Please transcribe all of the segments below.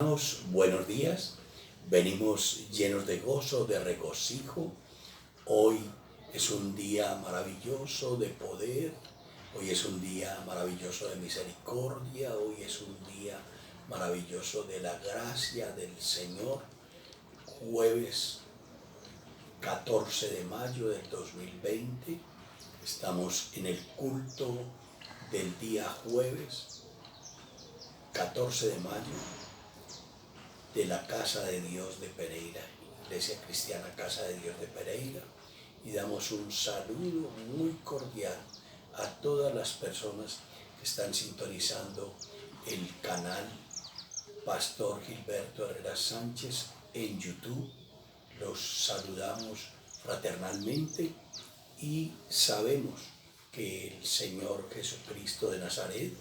Hermanos, buenos días. Venimos llenos de gozo, de regocijo. Hoy es un día maravilloso de poder. Hoy es un día maravilloso de misericordia. Hoy es un día maravilloso de la gracia del Señor. Jueves 14 de mayo del 2020. Estamos en el culto del día jueves 14 de mayo de la Casa de Dios de Pereira, Iglesia Cristiana Casa de Dios de Pereira, y damos un saludo muy cordial a todas las personas que están sintonizando el canal Pastor Gilberto Herrera Sánchez en YouTube. Los saludamos fraternalmente y sabemos que el Señor Jesucristo de Nazaret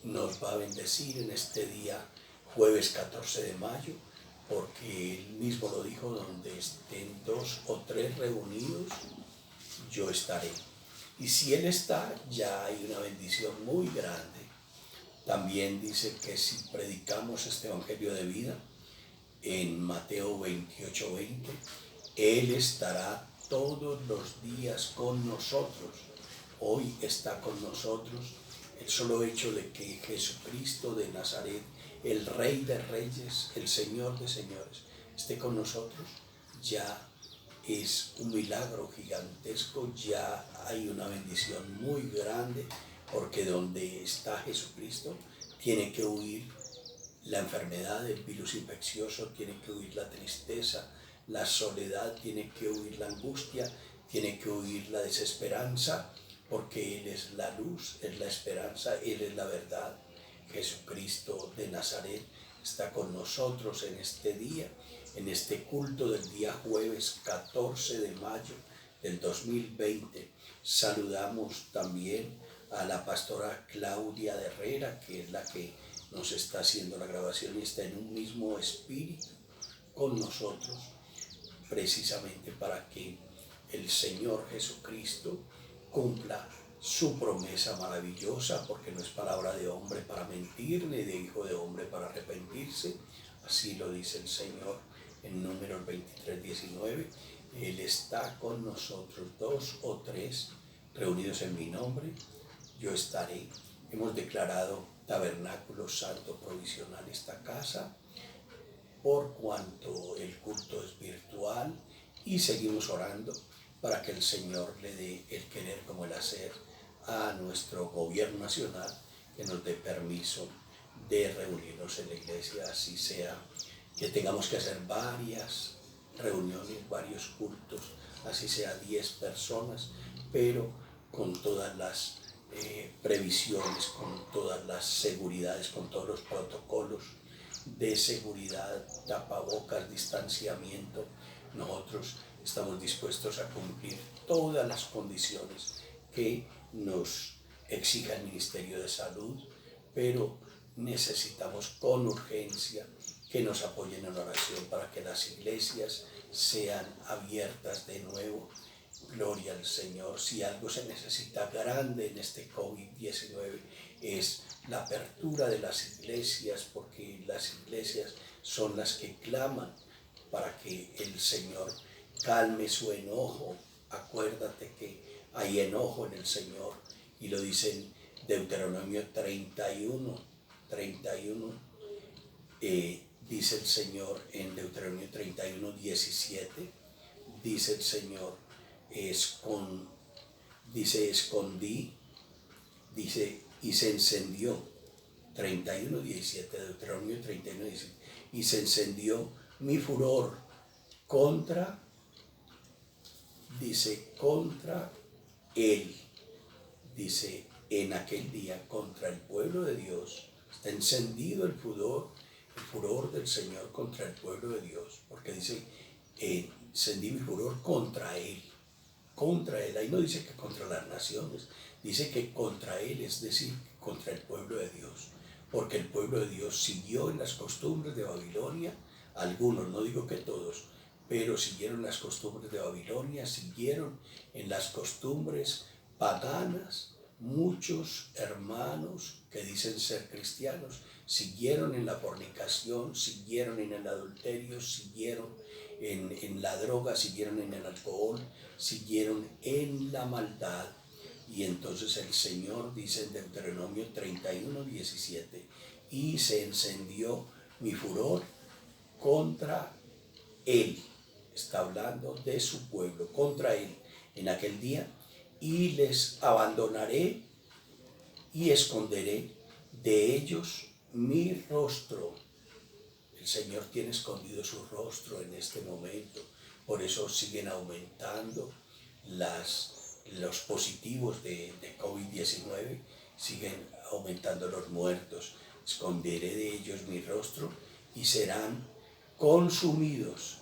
nos va a bendecir en este día, jueves 14 de mayo, porque Él mismo lo dijo: donde estén 2 o 3 reunidos, yo estaré. Y si Él está, ya hay una bendición muy grande. También dice que si predicamos este evangelio de vida, en Mateo 28:20, Él estará todos los días con nosotros. Hoy está con nosotros. El solo hecho de que Jesucristo de Nazaret, el Rey de Reyes, el Señor de Señores, esté con nosotros, ya es un milagro gigantesco, ya hay una bendición muy grande, porque donde está Jesucristo tiene que huir la enfermedad, el virus infeccioso, tiene que huir la tristeza, la soledad, tiene que huir la angustia, tiene que huir la desesperanza, porque Él es la luz, es la esperanza, Él es la verdad. Jesucristo de Nazaret está con nosotros en este día, en este culto del día jueves 14 de mayo del 2020. Saludamos también a la pastora Claudia de Herrera, que es la que nos está haciendo la grabación y está en un mismo espíritu con nosotros, precisamente para que el Señor Jesucristo cumpla su promesa maravillosa, porque no es palabra de hombre para mentir, ni de hijo de hombre para arrepentirse. Así lo dice el Señor en Números 23:19. Él está con nosotros, 2 o 3 reunidos en mi nombre, yo estaré. Hemos declarado tabernáculo santo provisional esta casa, por cuanto el culto es virtual, y seguimos orando para que el Señor le dé el querer como el hacer a nuestro gobierno nacional, que nos dé permiso de reunirnos en la iglesia, así sea que tengamos que hacer varias reuniones, varios cultos, así sea 10 personas, pero con todas las previsiones, con todas las seguridades, con todos los protocolos de seguridad, tapabocas, distanciamiento. Nosotros estamos dispuestos a cumplir todas las condiciones que nos exija el Ministerio de Salud, pero necesitamos con urgencia que nos apoyen en oración para que las iglesias sean abiertas de nuevo. Gloria al Señor. Si algo se necesita grande en este COVID-19 es la apertura de las iglesias, porque las iglesias son las que claman para que el Señor calme su enojo. Acuérdate que hay enojo en el Señor, y lo dice en Deuteronomio 31. Dice el Señor en Deuteronomio 31:17, dice el Señor: escondí, dice, y se encendió, 31:17, Deuteronomio 31:17, y se encendió mi furor contra él, dice, en aquel día, contra el pueblo de Dios. Está encendido el furor del Señor contra el pueblo de Dios, porque dice, encendí mi furor contra él. Ahí no dice que contra las naciones, dice que contra él, es decir, contra el pueblo de Dios, porque el pueblo de Dios siguió en las costumbres de Babilonia. Algunos, no digo que todos, pero siguieron las costumbres de Babilonia, siguieron en las costumbres paganas. Muchos hermanos que dicen ser cristianos, siguieron en la fornicación, siguieron en el adulterio, siguieron en la droga, siguieron en el alcohol, siguieron en la maldad. Y entonces el Señor dice en Deuteronomio 31:17, y se encendió mi furor contra él. Está hablando de su pueblo, contra él en aquel día, y les abandonaré y esconderé de ellos mi rostro. El Señor tiene escondido su rostro en este momento, por eso siguen aumentando los positivos de COVID-19, siguen aumentando los muertos. Esconderé de ellos mi rostro y serán consumidos,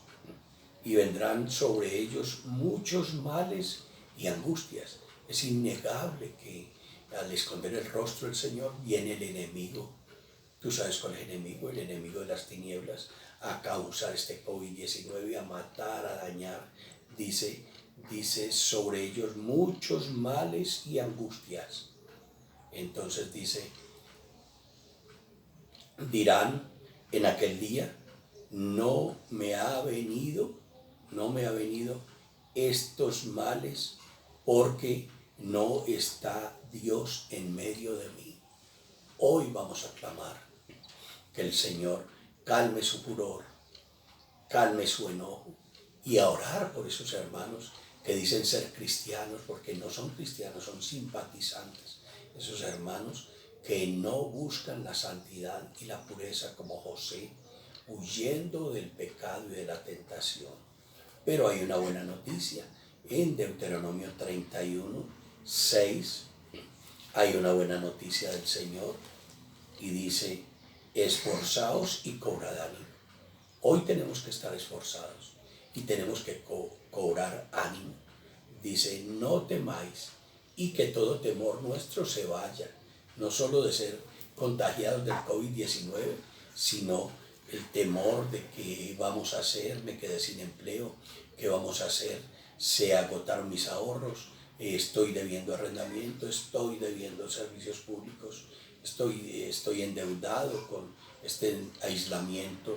y vendrán sobre ellos muchos males y angustias. Es innegable que al esconder el rostro del Señor viene el enemigo. Tú sabes cuál es el enemigo de las tinieblas, a causar este COVID-19, a matar, a dañar. Dice sobre ellos muchos males y angustias. Entonces dice, dirán en aquel día, no me ha venido estos males porque no está Dios en medio de mí. Hoy vamos a clamar que el Señor calme su furor, calme su enojo, y a orar por esos hermanos que dicen ser cristianos porque no son cristianos, son simpatizantes. Esos hermanos que no buscan la santidad y la pureza como José, huyendo del pecado y de la tentación. Pero hay una buena noticia. En Deuteronomio 31:6 hay una buena noticia del Señor y dice, esforzaos y cobrad ánimo. Hoy tenemos que estar esforzados y tenemos que cobrar ánimo. Dice, no temáis, y que todo temor nuestro se vaya, no solo de ser contagiados del COVID-19, sino el temor de qué vamos a hacer, me quedé sin empleo, qué vamos a hacer, se agotaron mis ahorros, estoy debiendo arrendamiento, estoy debiendo servicios públicos, estoy endeudado con este aislamiento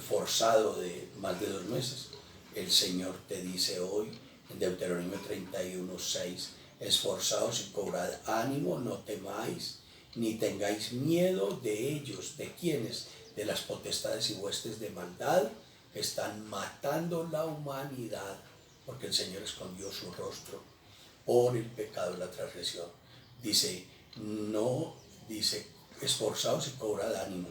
forzado de más de 2 meses. El Señor te dice hoy en Deuteronomio 31:6, esforzaos y cobrad ánimo, no temáis, ni tengáis miedo de ellos. ¿De quiénes? De las potestades y huestes de maldad que están matando la humanidad, porque el Señor escondió su rostro por el pecado y la transgresión. Dice, esforzaos y cobrad ánimo.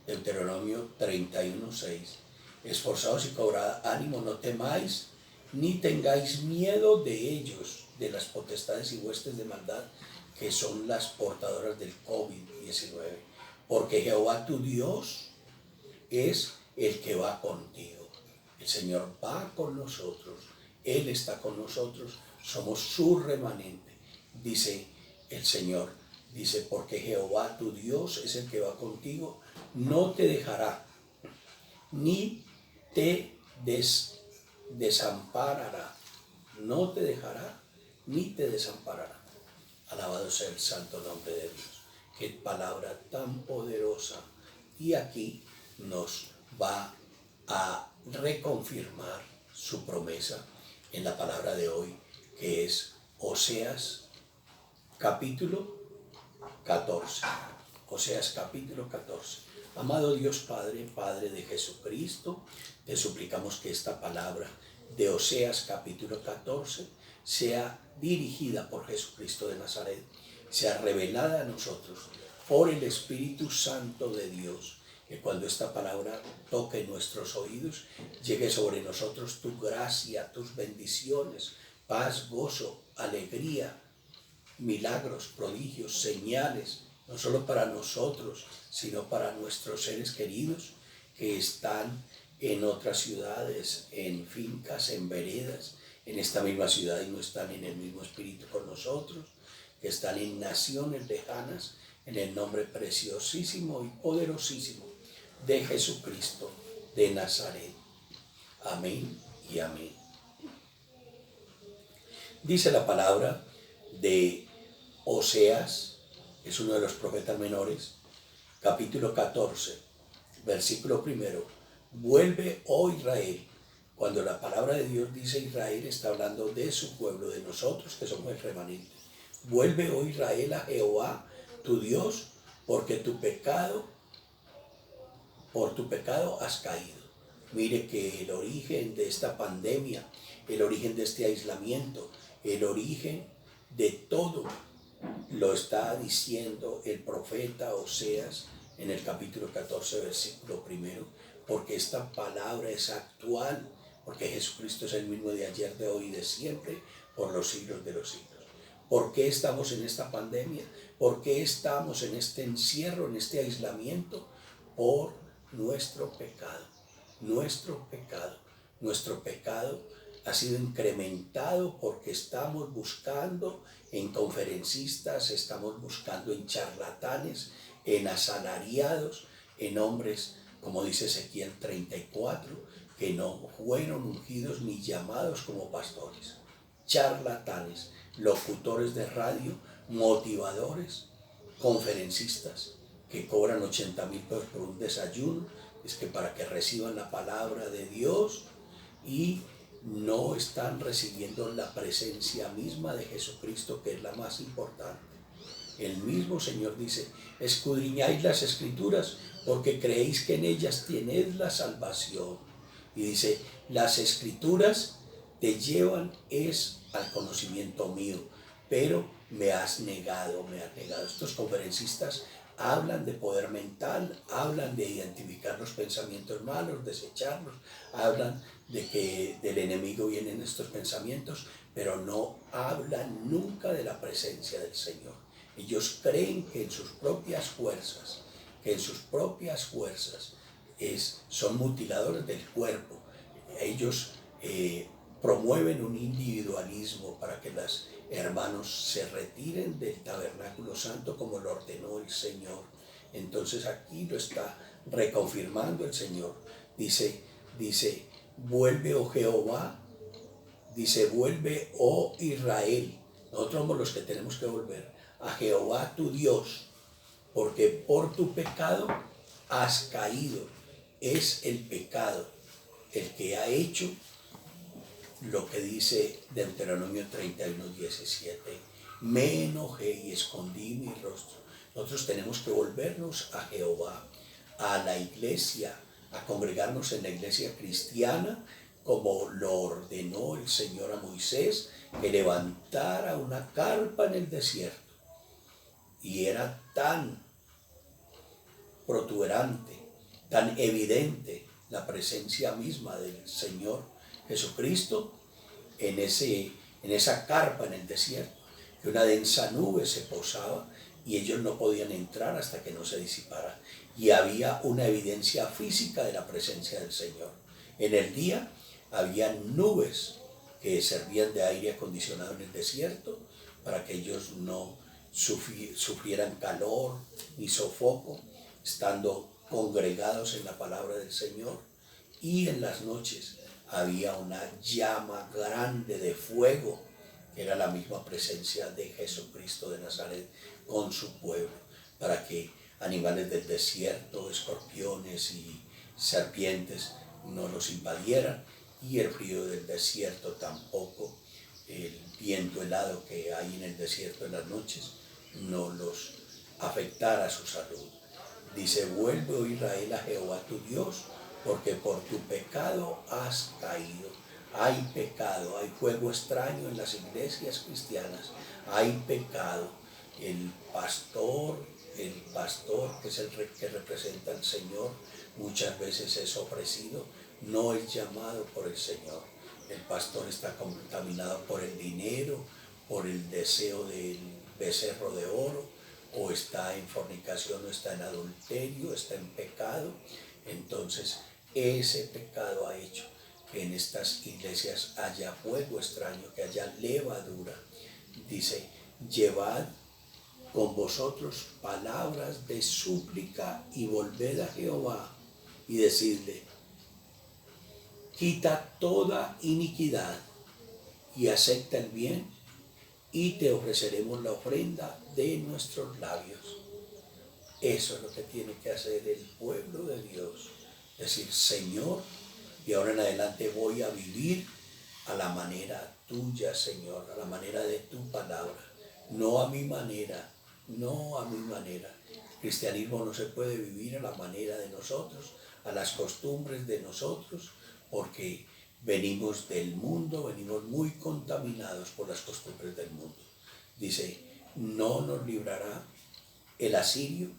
Deuteronomio 31:6. Esforzaos y cobrad ánimo, no temáis, ni tengáis miedo de ellos, de las potestades y huestes de maldad, que son las portadoras del COVID-19. Porque Jehová tu Dios es el que va contigo. El Señor va con nosotros, Él está con nosotros, somos su remanente. Dice el Señor, porque Jehová tu Dios es el que va contigo, no te dejará, ni te desamparará. No te dejará, ni te desamparará. Alabado sea el santo nombre de Dios. Qué palabra tan poderosa. Y aquí nos va a reconfirmar su promesa en la palabra de hoy, que es Oseas capítulo 14. Oseas capítulo 14. Amado Dios Padre, Padre de Jesucristo, te suplicamos que esta palabra de Oseas capítulo 14 sea dirigida por Jesucristo de Nazaret, sea revelada a nosotros por el Espíritu Santo de Dios, que cuando esta palabra toque nuestros oídos, llegue sobre nosotros tu gracia, tus bendiciones, paz, gozo, alegría, milagros, prodigios, señales, no solo para nosotros, sino para nuestros seres queridos que están en otras ciudades, en fincas, en veredas, en esta misma ciudad y no están en el mismo espíritu con nosotros, que están en naciones lejanas, en el nombre preciosísimo y poderosísimo de Jesucristo de Nazaret. Amén y amén. Dice la palabra de Oseas, es uno de los profetas menores, capítulo 14, versículo primero. Vuelve, oh Israel. Cuando la palabra de Dios dice Israel, está hablando de su pueblo, de nosotros que somos el remanente. Vuelve, oh Israel, a Jehová, tu Dios, porque por tu pecado has caído. Mire que el origen de esta pandemia, el origen de este aislamiento, el origen de todo, lo está diciendo el profeta Oseas en el capítulo 14, versículo primero, porque esta palabra es actual, porque Jesucristo es el mismo de ayer, de hoy y de siempre, por los siglos de los siglos. ¿Por qué estamos en esta pandemia? ¿Por qué estamos en este encierro, en este aislamiento? Por nuestro pecado. Nuestro pecado ha sido incrementado porque estamos buscando en conferencistas, estamos buscando en charlatanes, en asalariados, en hombres, como dice Ezequiel 34, que no fueron ungidos ni llamados como pastores. Charlatanes, locutores de radio, motivadores, conferencistas que cobran 80,000 pesos por un desayuno, es que para que reciban la palabra de Dios, y no están recibiendo la presencia misma de Jesucristo, que es la más importante. El mismo Señor dice: escudriñáis las Escrituras porque creéis que en ellas tenéis la salvación. Y dice: las Escrituras te llevan al conocimiento mío, pero me has negado. Estos conferencistas hablan de poder mental, hablan de identificar los pensamientos malos, desecharlos, hablan de que del enemigo vienen estos pensamientos, pero no hablan nunca de la presencia del Señor. Ellos creen que en sus propias fuerzas, son mutiladores del cuerpo. Ellos promueven un individualismo para que los hermanos se retiren del tabernáculo santo como lo ordenó el Señor. Entonces aquí lo está reconfirmando el Señor. Dice, vuelve, oh Jehová, vuelve, oh Israel. Nosotros somos los que tenemos que volver a Jehová tu Dios, porque por tu pecado has caído. Es el pecado el que ha hecho lo que dice Deuteronomio 31:17. Me enojé y escondí mi rostro. Nosotros tenemos que volvernos a Jehová, a la iglesia, a congregarnos en la iglesia cristiana, como lo ordenó el Señor a Moisés, que levantara una carpa en el desierto. Y era tan protuberante, tan evidente la presencia misma del Señor Jesucristo en esa carpa en el desierto, que una densa nube se posaba y ellos no podían entrar hasta que no se disipara. Y había una evidencia física de la presencia del Señor. En el día había nubes que servían de aire acondicionado en el desierto para que ellos no sufrieran calor ni sofoco, estando congregados en la palabra del Señor. Y en las noches había una llama grande de fuego, que era la misma presencia de Jesucristo de Nazaret con su pueblo, para que animales del desierto, escorpiones y serpientes no los invadieran, y el frío del desierto tampoco, el viento helado que hay en el desierto en las noches, no los afectara su salud. Dice: vuelve, oh Israel, a Jehová tu Dios, porque por tu pecado has caído. Hay pecado, hay fuego extraño en las iglesias cristianas, hay pecado. El pastor que es el que representa al Señor, muchas veces es ofrecido, no es llamado por el Señor. El pastor está contaminado por el dinero, por el deseo del becerro de oro, o está en fornicación, o está en adulterio, está en pecado. Entonces ese pecado ha hecho que en estas iglesias haya fuego extraño, que haya levadura. Dice: llevad con vosotros palabras de súplica y volved a Jehová y decidle: quita toda iniquidad y acepta el bien, y te ofreceremos la ofrenda de nuestros labios. Eso es lo que tiene que hacer el pueblo de Dios. Decir, Señor, y ahora en adelante voy a vivir a la manera tuya, Señor, a la manera de tu palabra, no a mi manera, no a mi manera. El cristianismo no se puede vivir a la manera de nosotros, a las costumbres de nosotros, porque venimos del mundo, venimos muy contaminados por las costumbres del mundo. Dice, no nos librará el asirio,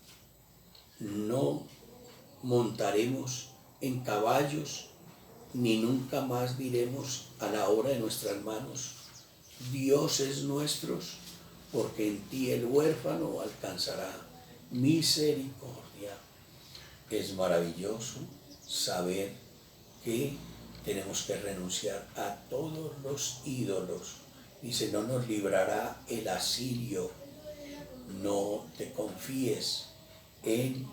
no montaremos en caballos, ni nunca más diremos a la obra de nuestras manos, dioses nuestros, porque en ti el huérfano alcanzará misericordia. Es maravilloso saber que tenemos que renunciar a todos los ídolos. Dice, no nos librará el asirio. No te confíes en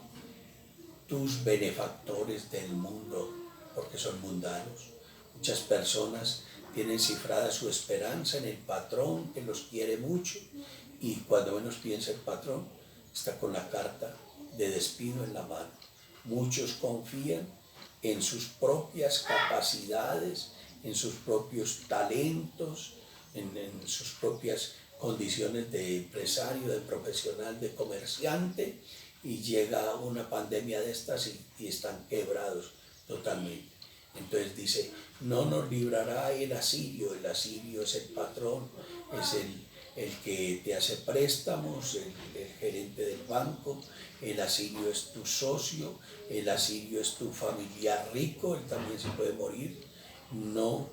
tus benefactores del mundo, porque son mundanos. Muchas personas tienen cifrada su esperanza en el patrón que los quiere mucho, y cuando menos piensa el patrón, está con la carta de despido en la mano. Muchos confían en sus propias capacidades, en sus propios talentos, en sus propias condiciones de empresario, de profesional, de comerciante, y llega una pandemia de estas y están quebrados totalmente. Entonces dice, no nos librará el asirio es el patrón, es el que te hace préstamos, el gerente del banco. El asirio es tu socio, el asirio es tu familiar rico, él también se puede morir. No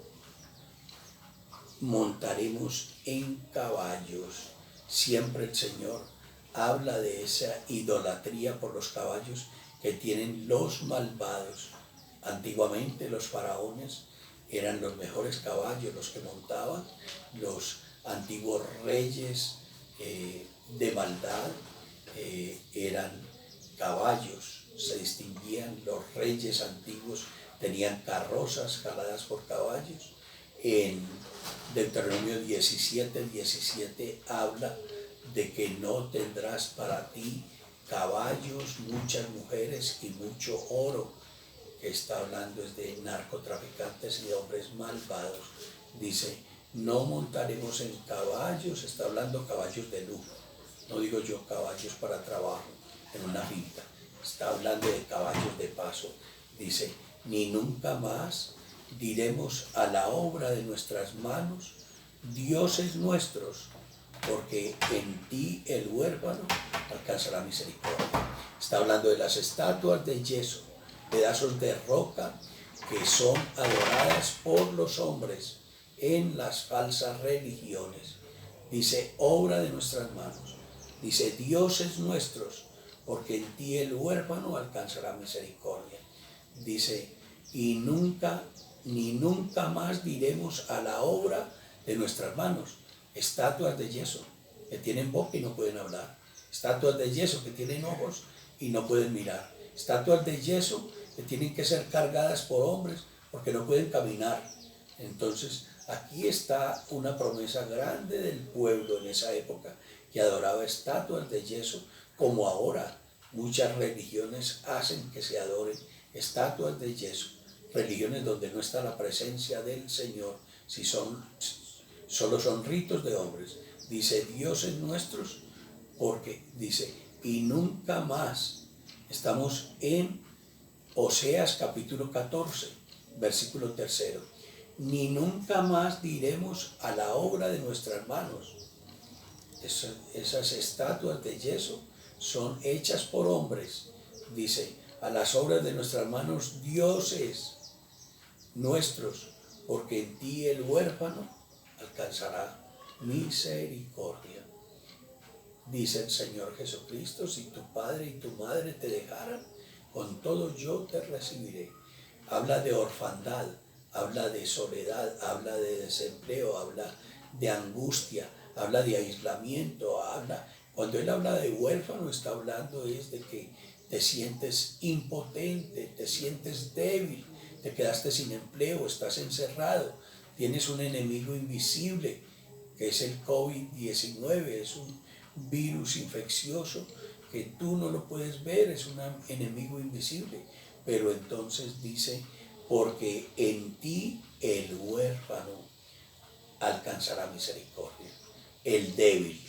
montaremos en caballos. Siempre el Señor habla de esa idolatría por los caballos que tienen los malvados. Antiguamente los faraones eran los mejores caballos los que montaban. Los antiguos reyes de maldad eran caballos, se distinguían. Los reyes antiguos tenían carrozas jaladas por caballos. En Deuteronomio 17:17 habla de que no tendrás para ti caballos, muchas mujeres y mucho oro. Que está hablando es de narcotraficantes y de hombres malvados. Dice, no montaremos en caballos, está hablando caballos de lujo. No digo yo caballos para trabajo en una finca, está hablando de caballos de paso. Dice, ni nunca más diremos a la obra de nuestras manos, dioses nuestros, porque en ti el huérfano alcanzará misericordia. Está hablando de las estatuas de yeso, pedazos de roca que son adoradas por los hombres en las falsas religiones. Dice, obra de nuestras manos. Dice, dioses nuestros, porque en ti el huérfano alcanzará misericordia. Dice, y nunca, ni nunca más diremos a la obra de nuestras manos. Estatuas de yeso que tienen boca y no pueden hablar. Estatuas de yeso que tienen ojos y no pueden mirar. Estatuas de yeso que tienen que ser cargadas por hombres porque no pueden caminar. Entonces, aquí está una promesa grande del pueblo en esa época que adoraba estatuas de yeso, como ahora muchas religiones hacen que se adoren estatuas de yeso. Religiones donde no está la presencia del Señor, si solo son ritos de hombres. Dice, dioses nuestros, porque dice, y nunca más. Estamos en Oseas capítulo 14, versículo 3. Ni nunca más diremos a la obra de nuestras manos. Esas estatuas de yeso son hechas por hombres. Dice, a las obras de nuestras manos, dioses nuestros, porque en ti el huérfano alcanzará misericordia. Dice el Señor Jesucristo, si tu padre y tu madre te dejaran, con todo yo te recibiré. Habla de orfandad, habla de soledad, habla de desempleo, habla de angustia, habla de aislamiento, cuando él habla de huérfano, está hablando es de que te sientes impotente, te sientes débil, te quedaste sin empleo, estás encerrado, tienes un enemigo invisible, que es el COVID-19, es virus infeccioso que tú no lo puedes ver, es un enemigo invisible. Pero entonces dice, porque en ti el huérfano alcanzará misericordia. El débil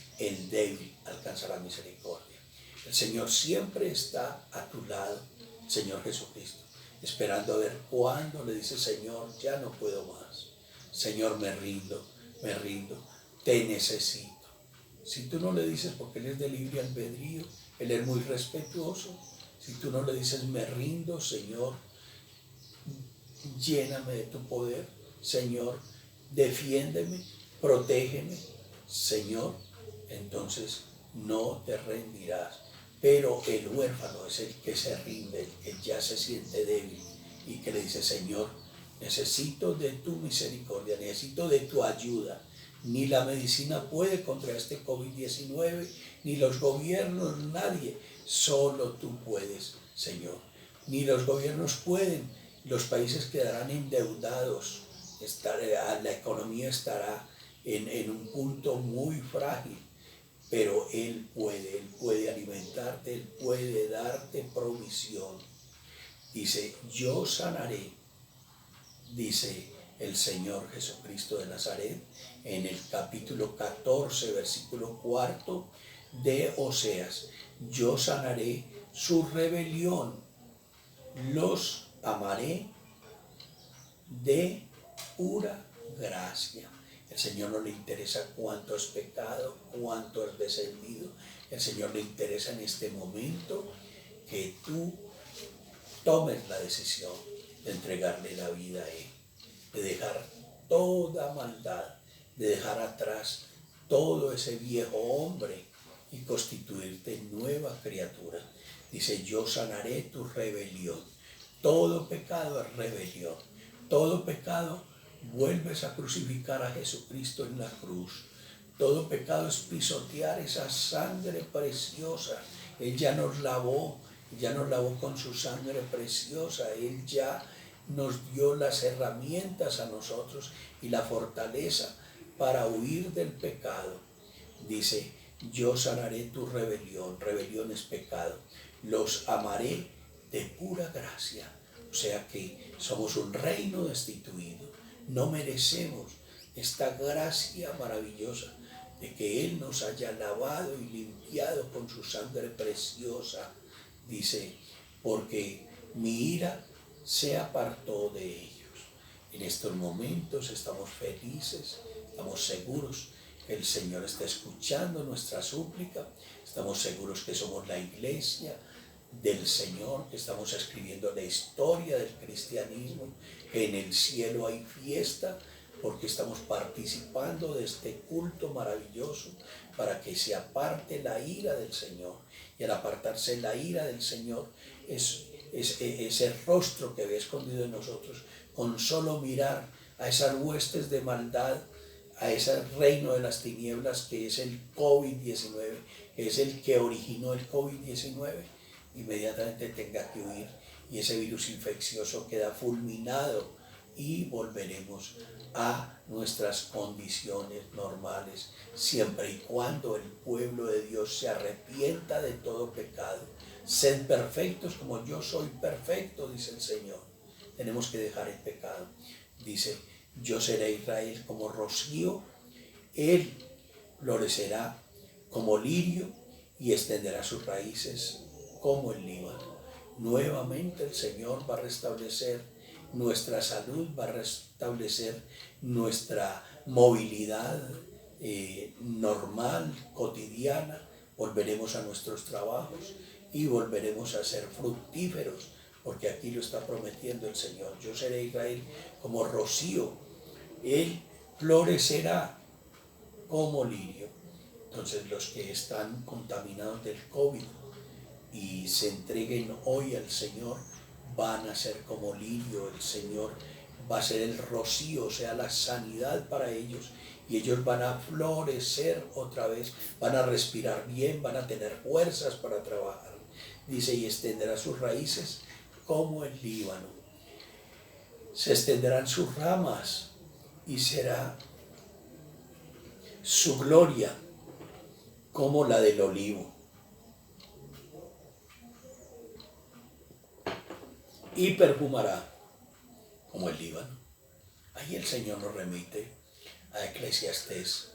alcanzará misericordia. El Señor siempre está a tu lado, Señor Jesucristo, esperando a ver cuándo le dice, Señor, ya no puedo más. Señor, me rindo, te necesito. Si tú no le dices, porque Él es de libre albedrío, Él es muy respetuoso, si tú no le dices, me rindo, Señor, lléname de tu poder, Señor, defiéndeme, protégeme, Señor, entonces no te rendirás. Pero el huérfano es el que se rinde, el que ya se siente débil y que le dice, Señor, necesito de tu misericordia, necesito de tu ayuda. Ni la medicina puede contra este COVID-19, ni los gobiernos, nadie. Solo tú puedes, Señor. Ni los gobiernos pueden, los países quedarán endeudados, la economía estará en un punto muy frágil. Pero Él puede alimentarte, Él puede darte provisión. Dice, yo sanaré, dice el Señor Jesucristo de Nazaret, en el capítulo 14, versículo 4 de Oseas. Yo sanaré su rebelión, los amaré de pura gracia. El Señor no le interesa cuánto es pecado, cuánto es descendido. El Señor le interesa en este momento que tú tomes la decisión de entregarle la vida a Él, de dejar toda maldad, de dejar atrás todo ese viejo hombre y constituirte en nueva criatura. Dice, yo sanaré tu rebelión. Todo pecado es rebelión. Todo pecado vuelves a crucificar a Jesucristo en la cruz. Todo pecado es pisotear esa sangre preciosa. Él ya nos lavó con su sangre preciosa. Él ya nos dio las herramientas a nosotros y la fortaleza para huir del pecado. Dice, yo sanaré tu rebelión. Rebelión es pecado. Los amaré de pura gracia. O sea que somos un reino destituido. No merecemos esta gracia maravillosa de que Él nos haya lavado y limpiado con su sangre preciosa. Dice, porque mi ira se apartó de ellos. En estos momentos estamos felices, estamos seguros que el Señor está escuchando nuestra súplica, estamos seguros que somos la iglesia del Señor, que estamos escribiendo la historia del cristianismo, que en el cielo hay fiesta, porque estamos participando de este culto maravilloso para que se aparte la ira del Señor. Y al apartarse la ira del Señor, es ese rostro que había escondido en nosotros, con solo mirar a esas huestes de maldad, a ese reino de las tinieblas que es el COVID-19, que es el que originó el COVID-19, inmediatamente tenga que huir y ese virus infeccioso queda fulminado y volveremos a nuestras condiciones normales, siempre y cuando el pueblo de Dios se arrepienta de todo pecado. Sed perfectos como yo soy perfecto, dice el Señor. Tenemos que dejar el pecado. Dice, yo seré Israel como rocío, Él florecerá como lirio y extenderá sus raíces como el Líbano. Nuevamente el Señor va a restablecer nuestra salud, va a restablecer nuestra movilidad normal, cotidiana. Volveremos a nuestros trabajos y volveremos a ser fructíferos, porque aquí lo está prometiendo el Señor. Yo seré Israel como rocío, Él florecerá como lirio. Entonces los que están contaminados del COVID y se entreguen hoy al Señor, van a ser como lirio. El Señor va a ser el rocío, o sea, la sanidad para ellos, y ellos van a florecer otra vez, van a respirar bien, van a tener fuerzas para trabajar. Dice, y extenderá sus raíces como el Líbano. Se extenderán sus ramas y será su gloria como la del olivo. Y perfumará como el Líbano. Ahí el Señor nos remite a Eclesiastés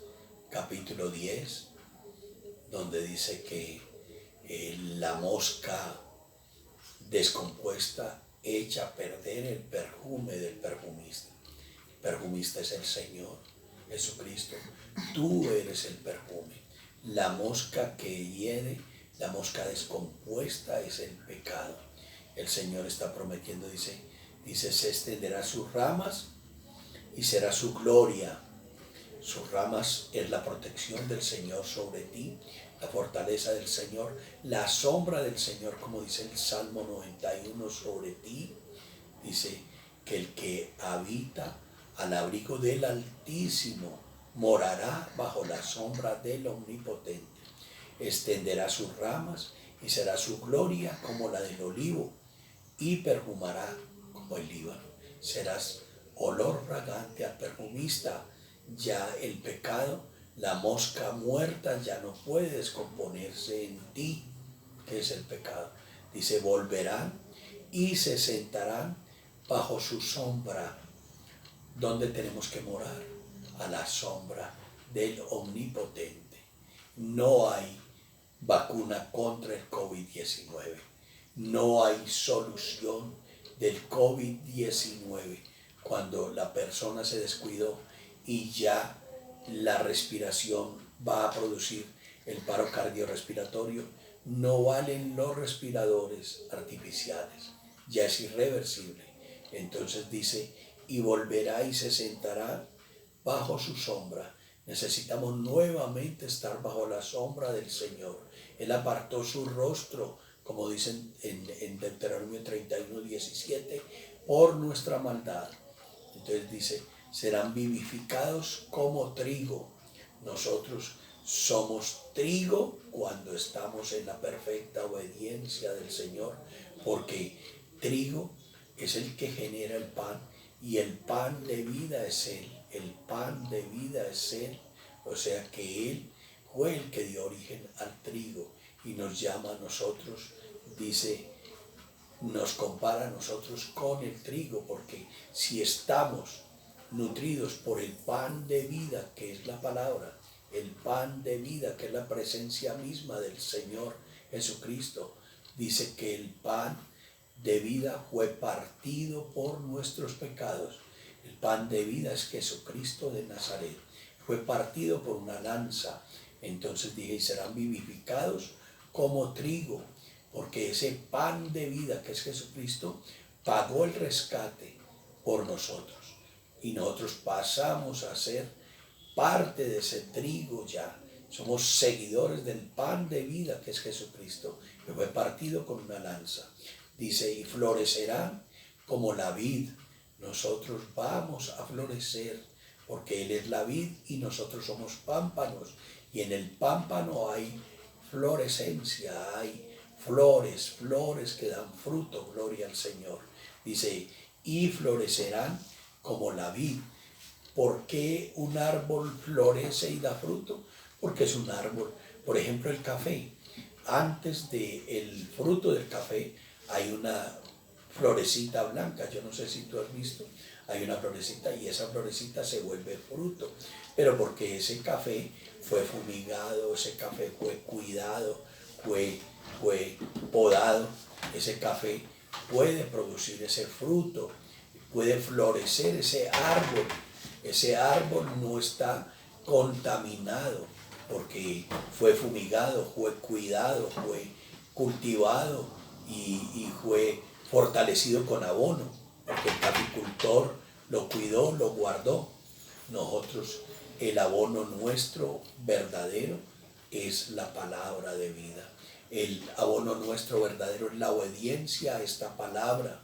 capítulo 10, donde dice que la mosca descompuesta echa a perder el perfume del perfumista. El perfumista es el Señor Jesucristo. Tú eres el perfume. La mosca que hiere, la mosca descompuesta es el pecado. El Señor está prometiendo, dice, se extenderá sus ramas y será su gloria. Sus ramas es la protección del Señor sobre ti, la fortaleza del Señor, la sombra del Señor, como dice el Salmo 91 sobre ti. Dice que el que habita al abrigo del Altísimo morará bajo la sombra del Omnipotente. Extenderá sus ramas y será su gloria como la del olivo y perfumará como el Líbano. Serás olor fragante al perfumista. Ya el pecado, la mosca muerta ya no puede descomponerse en ti, que es el pecado. Dice, volverán y se sentarán bajo su sombra. ¿Dónde tenemos que morar? A la sombra del Omnipotente. No hay vacuna contra el COVID-19. No hay solución del COVID-19 cuando la persona se descuidó y ya la respiración va a producir el paro cardiorrespiratorio. No valen los respiradores artificiales, ya es irreversible. Entonces dice, y volverá y se sentará bajo su sombra. Necesitamos nuevamente estar bajo la sombra del Señor. Él apartó su rostro, como dicen en Deuteronomio 31, 17, por nuestra maldad. Entonces dice, serán vivificados como trigo. Nosotros somos trigo cuando estamos en la perfecta obediencia del Señor, porque trigo es el que genera el pan y el pan de vida es Él. El pan de vida es Él. O sea que Él fue el que dio origen al trigo y nos llama a nosotros, dice, nos compara a nosotros con el trigo, porque si estamos nutridos por el pan de vida, que es la palabra, el pan de vida, que es la presencia misma del Señor Jesucristo, dice que el pan de vida fue partido por nuestros pecados. El pan de vida es Jesucristo de Nazaret. Fue partido por una lanza. Entonces dije, y serán vivificados como trigo, porque ese pan de vida que es Jesucristo pagó el rescate por nosotros. Y nosotros pasamos a ser parte de ese trigo ya. Somos seguidores del pan de vida que es Jesucristo, que fue partido con una lanza. Dice, y florecerán como la vid. Nosotros vamos a florecer, porque Él es la vid y nosotros somos pámpanos. Y en el pámpano hay florescencia, hay flores que dan fruto, gloria al Señor. Dice, y florecerán como la vid. ¿Por qué un árbol florece y da fruto? Porque es un árbol. Por ejemplo, el café. Antes del fruto del café hay una florecita blanca. Yo no sé si tú has visto. Hay una florecita y esa florecita se vuelve fruto. Pero porque ese café fue fumigado, ese café fue cuidado, fue podado. Ese café puede producir ese fruto, puede florecer ese árbol. Ese árbol no está contaminado porque fue fumigado, fue cuidado, fue cultivado y fue fortalecido con abono, porque el caficultor lo cuidó, lo guardó. Nosotros, el abono nuestro verdadero es la palabra de vida. El abono nuestro verdadero es la obediencia a esta palabra.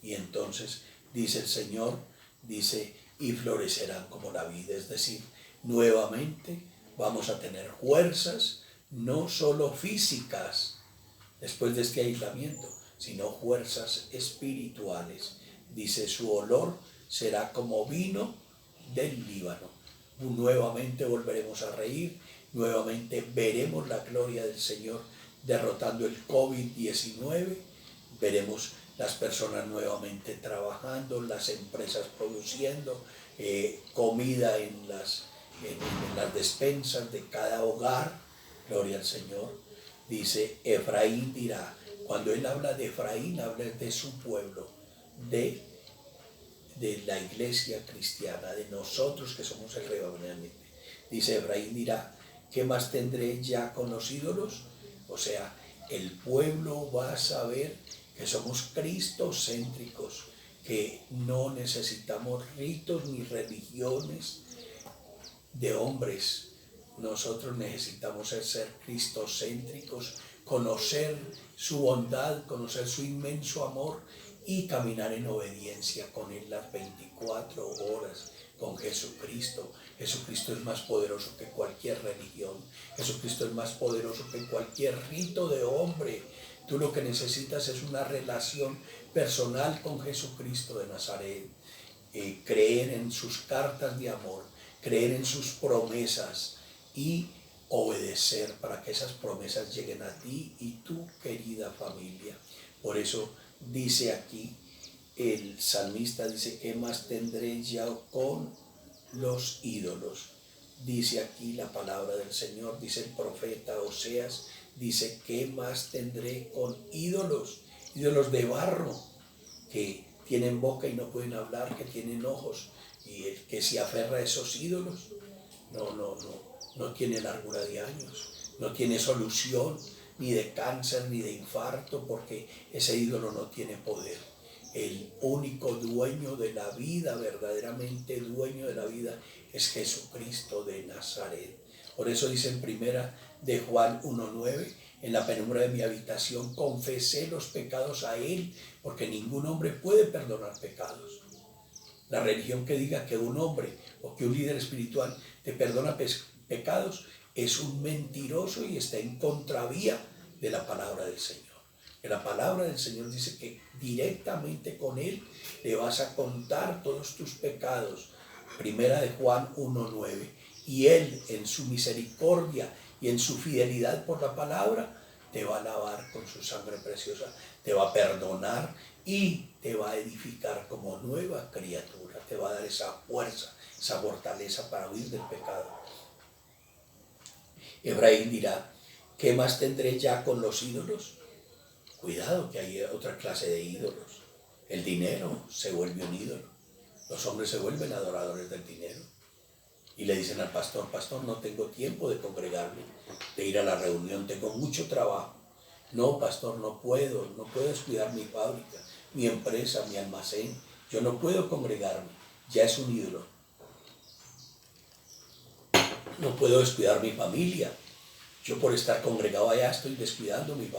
Y entonces dice el Señor, dice, y florecerán como la vid. Es decir, nuevamente vamos a tener fuerzas, no solo físicas, después de este aislamiento, sino fuerzas espirituales. Dice, su olor será como vino del Líbano. Nuevamente volveremos a reír nuevamente veremos la gloria del Señor derrotando el COVID-19, veremos las personas nuevamente trabajando, las empresas produciendo, comida en las despensas de cada hogar, gloria al Señor. Dice, Efraín dirá, cuando él habla de Efraín, habla de su pueblo, de la iglesia cristiana, de nosotros que somos el remanente. Dice, Efraín dirá, ¿qué más tendré ya con los ídolos? O sea, el pueblo va a saber que somos cristocéntricos, que no necesitamos ritos ni religiones de hombres. Nosotros necesitamos ser cristocéntricos, conocer su bondad, conocer su inmenso amor y caminar en obediencia con Él las 24 horas, con Jesucristo. Jesucristo es más poderoso que cualquier religión. Jesucristo es más poderoso que cualquier rito de hombre. Tú lo que necesitas es una relación personal con Jesucristo de Nazaret. Creer en sus cartas de amor, creer en sus promesas y obedecer para que esas promesas lleguen a ti y tu querida familia. Por eso dice aquí, el salmista dice, ¿qué más tendré ya con los ídolos? Dice aquí la palabra del Señor, dice el profeta Oseas, dice, ¿qué más tendré con ídolos? Ídolos de barro, que tienen boca y no pueden hablar, que tienen ojos, y el que se aferra a esos ídolos no tiene largura de años, no tiene solución ni de cáncer ni de infarto, porque ese ídolo no tiene poder. El único dueño de la vida, verdaderamente dueño de la vida, es Jesucristo de Nazaret. Por eso dice en primera de Juan 1:9, en la penumbra de mi habitación confesé los pecados a Él, porque ningún hombre puede perdonar pecados. La religión que diga que un hombre o que un líder espiritual te perdona pecados es un mentiroso y está en contravía de la palabra del Señor. Que la palabra del Señor dice que directamente con Él le vas a contar todos tus pecados. Primera de Juan 1:9. Y Él en su misericordia y en su fidelidad por la palabra te va a lavar con su sangre preciosa, te va a perdonar y te va a edificar como nueva criatura, te va a dar esa fuerza, esa fortaleza para huir del pecado. Efraín dirá, ¿qué más tendré ya con los ídolos? Cuidado, que hay otra clase de ídolos. El dinero se vuelve un ídolo. Los hombres se vuelven adoradores del dinero. Y le dicen al pastor, pastor, no tengo tiempo de congregarme, de ir a la reunión, tengo mucho trabajo. No, pastor, no puedo descuidar mi fábrica, mi empresa, mi almacén. Yo no puedo congregarme, ya es un ídolo. No puedo descuidar mi familia. Yo por estar congregado allá estoy descuidando mi familia.